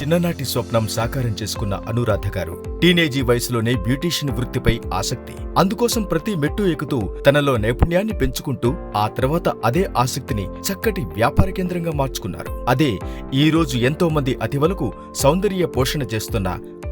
చిన్ననాటి స్వప్నం సాకారం చేసుకున్న అనురాధ గారు టీనేజీ వయసులోనే బ్యూటీషియన్ వృత్తిపై ఆసక్తి. అందుకోసం ప్రతి మెట్టు ఎక్కుతూ తనలో నైపుణ్యాన్ని పెంచుకుంటూ ఆ తర్వాత అదే ఆసక్తిని చక్కటి వ్యాపార కేంద్రంగా మార్చుకున్నారు. అదే ఈ రోజు ఎంతో మంది అతివలకు సౌందర్య పోషణ చేస్తున్న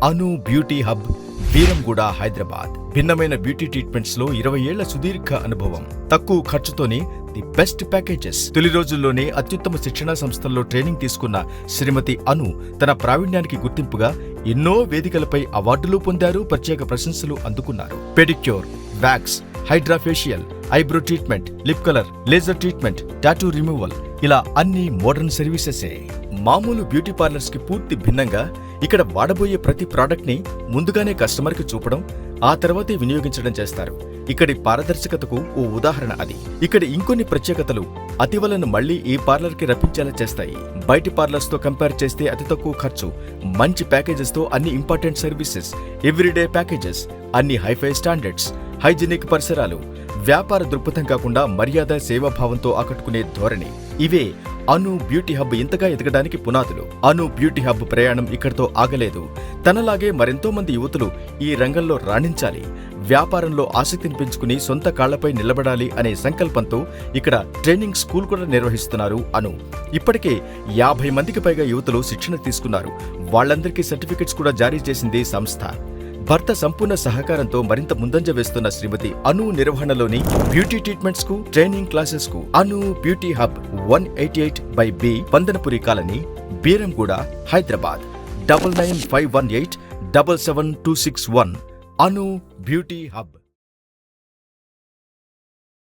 అను బ్యూటీ హబ్, బీరంగూడ, హైదరాబాద్. భిన్నమైన బ్యూటీ ట్రీట్మెంట్స్ లో 20 ఏళ్ల సుదీర్ఘ అనుభవం, తక్కువ ఖర్చుతోనే ది బెస్ట్ ప్యాకేజెస్. తొలి రోజుల్లోనే అత్యుత్తమ శిక్షణా సంస్థల్లో ట్రైనింగ్ తీసుకున్న శ్రీమతి అను తన ప్రావీణ్యానికి గుర్తింపుగా ఎన్నో వేదికలపై అవార్డులు పొందారు, ప్రత్యేక ప్రశంసలు అందుకున్నారు. Pedicure, wax, hydra facial, eyebrow treatment, lip colour, laser treatment, tattoo removal, ఇలా అన్ని మోడర్న్ సర్వీసెసే. మామూలు బ్యూటీ పార్లర్స్ కి పూర్తి భిన్నంగా ఇక్కడ వాడబోయే ప్రతి ప్రోడక్ట్ ని ముందుగానే కస్టమర్ కి చూపడం, ఆ తర్వాతే వినియోగించడం చేస్తారు. ఇక్కడి పారదర్శకతకు ఓ ఉదాహరణ అది. ఇక్కడ ఇంకొన్ని ప్రత్యేకతలు అతివలను మళ్లీ ఈ పార్లర్ కి రప్పించేలా చేస్తాయి. బయటి పార్లర్స్ తో కంపేర్ చేస్తే అతి తక్కువ ఖర్చు, మంచి ప్యాకేజెస్ తో అన్ని ఇంపార్టెంట్ సర్వీసెస్, ఎవ్రీడే ప్యాకేజెస్, అన్ని హైఫై స్టాండర్డ్స్, హైజీనిక్ పరిసరాలు, వ్యాపార దృక్పథం కాకుండా మర్యాద, సేవాభావంతో ఆకట్టుకునే ధోరణి. ఇవే అను బ్యూటీ హబ్ ఇంతగా ఎదగడానికి పునాదులు. అను బ్యూటీ హబ్ ప్రయాణం ఇక్కడితో ఆగలేదు. తనలాగే మరెంతో మంది యువతులు ఈ రంగంలో రాణించాలి, వ్యాపారంలో ఆసక్తిని పెంచుకుని సొంత కాళ్లపై నిలబడాలి అనే సంకల్పంతో ఇక్కడ ట్రైనింగ్ స్కూల్ కూడా నిర్వహిస్తున్నారు అను. ఇప్పటికే 50 మందికి పైగా యువతులు శిక్షణ తీసుకున్నారు. వాళ్లందరికీ సర్టిఫికెట్స్ కూడా జారీ చేసింది సంస్థ. భర్త సంపూర్ణ సహకారంతో మరింత ముందంజ వేస్తున్న శ్రీమతి అను నిర్వహణలోని బ్యూటీ ట్రీట్మెంట్స్ కు, ట్రైనింగ్ క్లాసెస్ కు Anu beauty hub 188/B, Pandanapuri colony, Beeramguda, Hyderabad. 9951877261. Anu beauty hub.